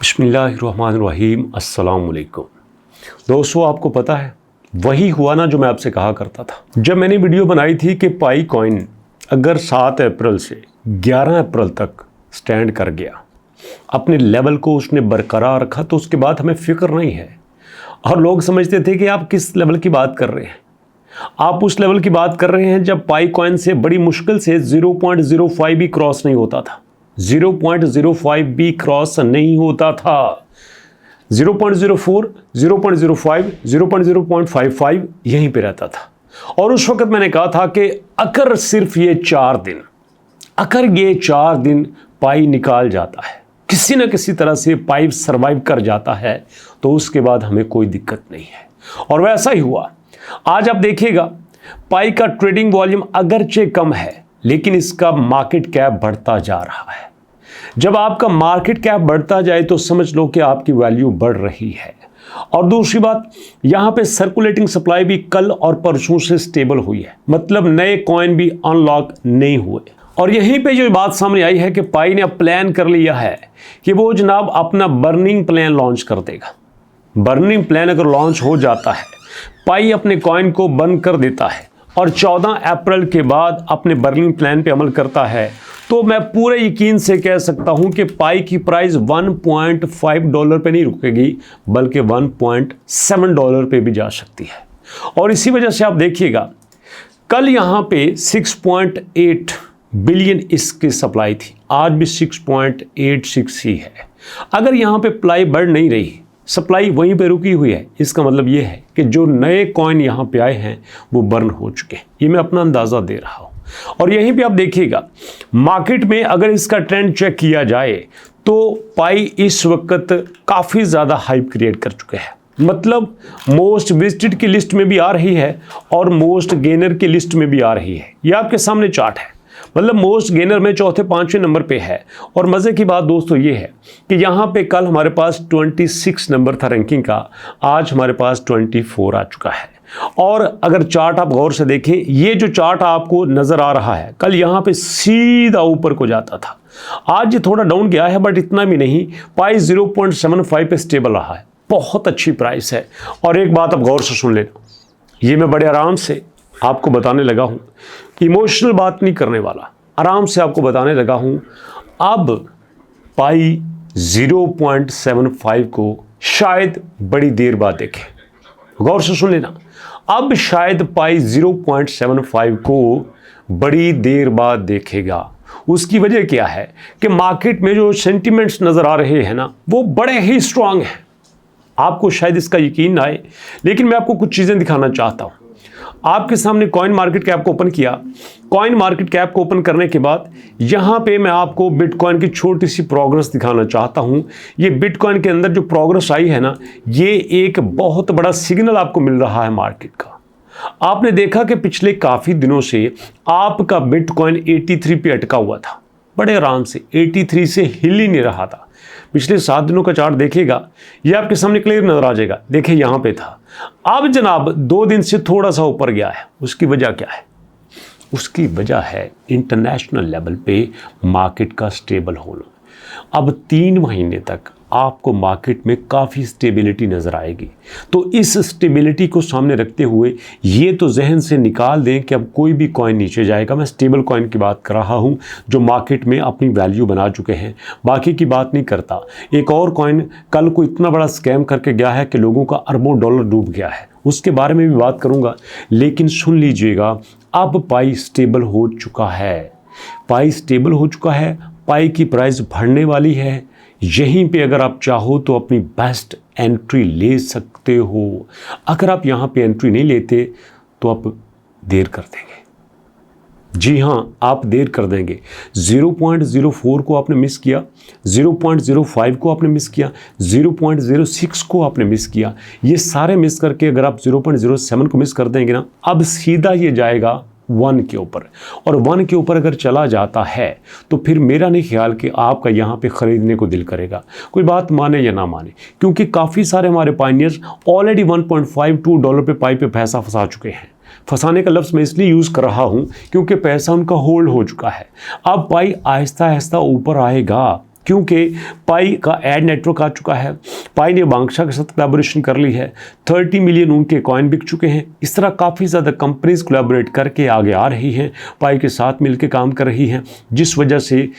बिस्मिल्लाहिर्रहमानिर्रहीम अस्सलाम वालेकुम। दोस्तों, आपको पता है वही हुआ ना जो मैं आपसे कहा करता था जब मैंने वीडियो बनाई थी कि पाई कॉइन अगर 7 अप्रैल से 11 अप्रैल तक स्टैंड कर गया, अपने लेवल को उसने बरकरार रखा, तो उसके बाद हमें फिक्र नहीं है। और लोग समझते थे कि आप किस लेवल की बात कर रहे हैं। आप उस लेवल की बात कर रहे हैं जब पाई कॉइन से बड़ी मुश्किल से 0.05 भी क्रॉस नहीं होता था। 0.05 भी क्रॉस नहीं होता था। 0.04, 0.05, 0.055 यहीं पे रहता था। और उस वक्त मैंने कहा था कि अगर सिर्फ ये 4 दिन, अगर ये 4 दिन पाई निकाल जाता है, किसी न किसी तरह से पाई सरवाइव कर जाता है, तो उसके बाद हमें कोई दिक्कत नहीं है। और वैसा ही हुआ। आज आप देखिएगा पाई का ट्रेडिंग वॉल्यूम अगरचे कम है, लेकिन इसका मार्केट कैप बढ़ता जा रहा है। जब आपका मार्केट कैप बढ़ता जाए तो समझ लो कि आपकी वैल्यू बढ़ रही है। और दूसरी बात, यहां पे सर्कुलेटिंग सप्लाई भी कल और परसों से स्टेबल हुई है, मतलब नए कॉइन भी अनलॉक नहीं हुए। और यहीं पे जो बात सामने आई है कि पाई ने अब प्लान कर लिया है कि वो जनाब अपना बर्निंग प्लान लॉन्च कर देगा। बर्निंग प्लान अगर लॉन्च हो जाता है, पाई अपने कॉइन को बंद कर देता है और 14 अप्रैल के बाद अपने बर्निंग प्लान पे अमल करता है, तो मैं पूरे यकीन से कह सकता हूं कि पाई की प्राइस $1.5 पे नहीं रुकेगी, बल्कि $1.7 पे भी जा सकती है। और इसी वजह से आप देखिएगा कल यहां पे 6.8 बिलियन इसकी सप्लाई थी, आज भी 6.86 ही है। अगर यहां पे सप्लाई बढ़ नहीं रही, सप्लाई वहीं पे रुकी हुई है, इसका मतलब ये है कि जो नए कॉइन यहाँ पे आए हैं वो बर्न हो चुके हैं। ये मैं अपना अंदाज़ा दे रहा हूँ। और यहीं पे आप देखिएगा मार्केट में अगर इसका ट्रेंड चेक किया जाए तो पाई इस वक्त काफ़ी ज़्यादा हाइप क्रिएट कर चुके हैं। मतलब मोस्ट विजिटेड की लिस्ट में भी आ रही है और मोस्ट गेनर की लिस्ट में भी आ रही है। ये आपके सामने चार्ट है। मतलब मोस्ट गेनर में चौथे 5वें नंबर पे है। और मज़े की बात दोस्तों ये है कि यहाँ पे कल हमारे पास 26 नंबर था रैंकिंग का, आज हमारे पास 24 आ चुका है। और अगर चार्ट आप गौर से देखें, ये जो चार्ट आपको नज़र आ रहा है, कल यहाँ पे सीधा ऊपर को जाता था, आज ये थोड़ा डाउन गया है, बट इतना भी नहीं। पाई 0.75 पे स्टेबल रहा है। बहुत अच्छी प्राइस है। और एक बात आप गौर से सुन लेना, ये मैं बड़े आराम से आपको बताने लगा हूँ, इमोशनल बात नहीं करने वाला, आराम से आपको बताने लगा हूँ। अब पाई 0.75 को शायद बड़ी देर बाद देखें। गौर से सुन लेना, अब शायद पाई 0.75 को बड़ी देर बाद देखेगा। उसकी वजह क्या है कि मार्केट में जो सेंटिमेंट्स नज़र आ रहे हैं ना, वो बड़े ही स्ट्रांग हैं। आपको शायद इसका यकीन ना आए, लेकिन मैं आपको कुछ चीज़ें दिखाना चाहता हूँ। आपके सामने कॉइन मार्केट कैप को ओपन किया। कॉइन मार्केट कैप को ओपन करने के बाद यहाँ पे मैं आपको बिटकॉइन की छोटी सी प्रोग्रेस दिखाना चाहता हूँ। ये बिटकॉइन के अंदर जो प्रोग्रेस आई है ना, ये एक बहुत बड़ा सिग्नल आपको मिल रहा है मार्केट का। आपने देखा कि पिछले काफ़ी दिनों से आपका बिटकॉइन 83 पे अटका हुआ था, बड़े आराम से 83 से हिल ही नहीं रहा था। पिछले 7 दिनों का चार्ट देखेगा, ये आपके सामने क्लियर नजर आ जाएगा। देखिए यहाँ पे था, अब जनाब 2 दिन से थोड़ा सा ऊपर गया है। उसकी वजह क्या है? उसकी वजह है इंटरनेशनल लेवल पे मार्केट का स्टेबल होना। अब 3 महीने तक आपको मार्केट में काफ़ी स्टेबिलिटी नज़र आएगी। तो इस स्टेबिलिटी को सामने रखते हुए ये तो जहन से निकाल दें कि अब कोई भी कॉइन नीचे जाएगा। मैं स्टेबल कॉइन की बात कर रहा हूँ जो मार्केट में अपनी वैल्यू बना चुके हैं, बाकी की बात नहीं करता। एक और कॉइन कल को इतना बड़ा स्कैम करके गया है कि लोगों का अरबों डॉलर डूब गया है, उसके बारे में भी बात करूँगा। लेकिन सुन लीजिएगा, अब पाई स्टेबल हो चुका है। पाई स्टेबल हो चुका है, पाई की प्राइस बढ़ने वाली है। यहीं पे अगर आप चाहो तो अपनी बेस्ट एंट्री ले सकते हो। अगर आप यहाँ पे एंट्री नहीं लेते तो आप देर कर देंगे। जी हाँ, आप देर कर देंगे। 0.04 को आपने मिस किया, 0.05 को आपने मिस किया, 0.06 को आपने मिस किया। ये सारे मिस करके अगर आप 0.07 को मिस कर देंगे ना, अब सीधा ये जाएगा 1 के ऊपर। और 1 के ऊपर अगर चला जाता है तो फिर मेरा नहीं ख्याल कि आपका यहाँ पे ख़रीदने को दिल करेगा, कोई बात माने या ना माने, क्योंकि काफ़ी सारे हमारे पाइनियर्स ऑलरेडी $1.52 पे पाई पे पैसा फंसा चुके हैं। फंसाने का लफ्ज़ मैं इसलिए यूज़ कर रहा हूँ क्योंकि पैसा उनका होल्ड हो चुका है। अब पाई आहिस्ता आहिस्ता ऊपर आएगा, क्योंकि पाई का एड नेटवर्क आ चुका है। पाई ने बांग्शा के साथ कोलैबोरेशन कर ली है, 30 मिलियन उनके कॉइन बिक चुके हैं। इस तरह काफ़ी ज़्यादा कंपनीज कोलैबोरेट करके आगे आ रही हैं, पाई के साथ मिलकर काम कर रही हैं, जिस वजह से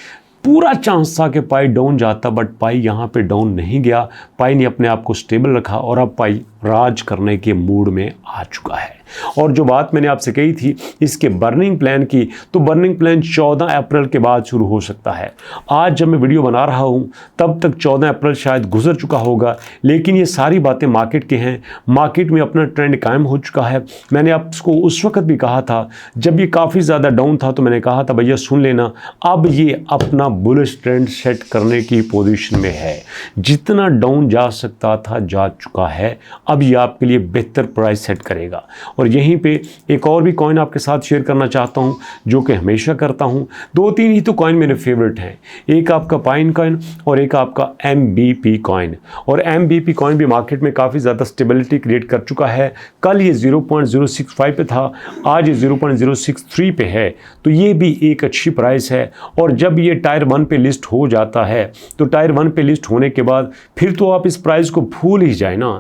पूरा चांस था कि पाई डाउन जाता, बट पाई यहाँ पे डाउन नहीं गया। पाई ने अपने आप को स्टेबल रखा और अब पाई राज करने के मूड में आ चुका है। और जो बात मैंने आपसे कही थी इसके बर्निंग प्लान की, तो बर्निंग प्लान 14 अप्रैल के बाद शुरू हो सकता है। आज जब मैं वीडियो बना रहा हूँ तब तक 14 अप्रैल शायद गुजर चुका होगा, लेकिन ये सारी बातें मार्केट के हैं। मार्केट में अपना ट्रेंड कायम हो चुका है। मैंने आपको उस वक्त भी कहा था जब ये काफ़ी ज़्यादा डाउन था, तो मैंने कहा था भैया सुन लेना, अब ये अपना बुलिश ट्रेंड सेट करने की पोजीशन में है। जितना डाउन जा सकता था जा चुका है, अब ये आपके लिए बेहतर प्राइस सेट करेगा। और यहीं पे एक और भी कॉइन आपके साथ शेयर करना चाहता हूं, जो कि हमेशा करता हूं। 2-3 ही तो कॉइन मेरे फेवरेट हैं, एक आपका पाइन कॉइन और एक आपका MBP कॉइन। और MBP कॉइन भी मार्केट में काफ़ी ज़्यादा स्टेबिलिटी क्रिएट कर चुका है। कल ये 0.065 पे था, आज ये 0.063 पे है, तो ये भी एक अच्छी प्राइस है। और जब ये टायर 1 पे लिस्ट हो जाता है, तो टायर 1 पे लिस्ट होने के बाद फिर तो आप इस प्राइस को भूल ही जाए ना।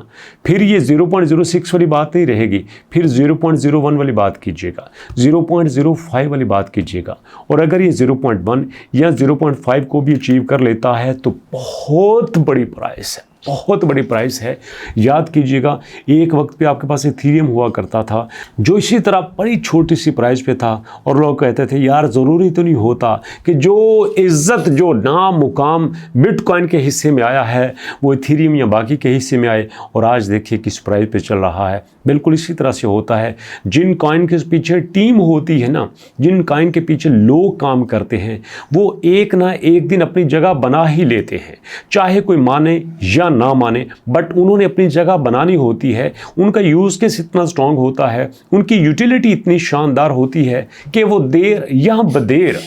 फिर ये 0.06 वाली बात नहीं रहेगी, फिर 0.01 वाली बात कीजिएगा, 0.05 वाली बात कीजिएगा। और अगर ये 0.1 या 0.5 को भी अचीव कर लेता है तो बहुत बड़ी प्राइस है, बहुत बड़ी प्राइस है। याद कीजिएगा एक वक्त पे आपके पास इथेरियम हुआ करता था जो इसी तरह बड़ी छोटी सी प्राइस पे था, और लोग कहते थे यार ज़रूरी तो नहीं होता कि जो इज़्ज़त जो नाम मुकाम बिटकॉइन के हिस्से में आया है वो इथेरियम या बाकी के हिस्से में आए। और आज देखिए किस प्राइस पे चल रहा है। बिल्कुल इसी तरह से होता है। जिन कॉइन के पीछे टीम होती है ना, जिन कॉइन के पीछे लोग काम करते हैं, वो एक ना एक दिन अपनी जगह बना ही लेते हैं, चाहे कोई माने या ना माने, बट उन्होंने अपनी जगह बनानी होती है। उनका यूज़ केस इतना स्ट्रांग होता है, उनकी यूटिलिटी इतनी शानदार होती है कि वो देर या बदेर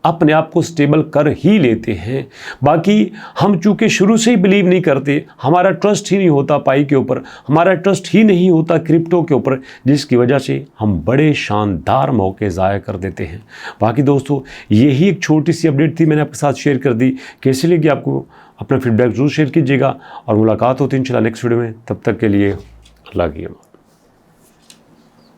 अपने आप को स्टेबल कर ही लेते हैं। बाकी हम चूँकि शुरू से ही बिलीव नहीं करते, हमारा ट्रस्ट ही नहीं होता पाई के ऊपर, हमारा ट्रस्ट ही नहीं होता क्रिप्टो के ऊपर, जिसकी वजह से हम बड़े शानदार मौके ज़ाया कर देते हैं। बाकी दोस्तों यही एक छोटी सी अपडेट थी, मैंने आपके साथ शेयर कर दी। कैसी लगी आपको? अपना फीडबैक जरूर शेयर कीजिएगा और मुलाकात होती है इंशाल्लाह नेक्स्ट वीडियो में। तब तक के लिए अल्लाह की अमान।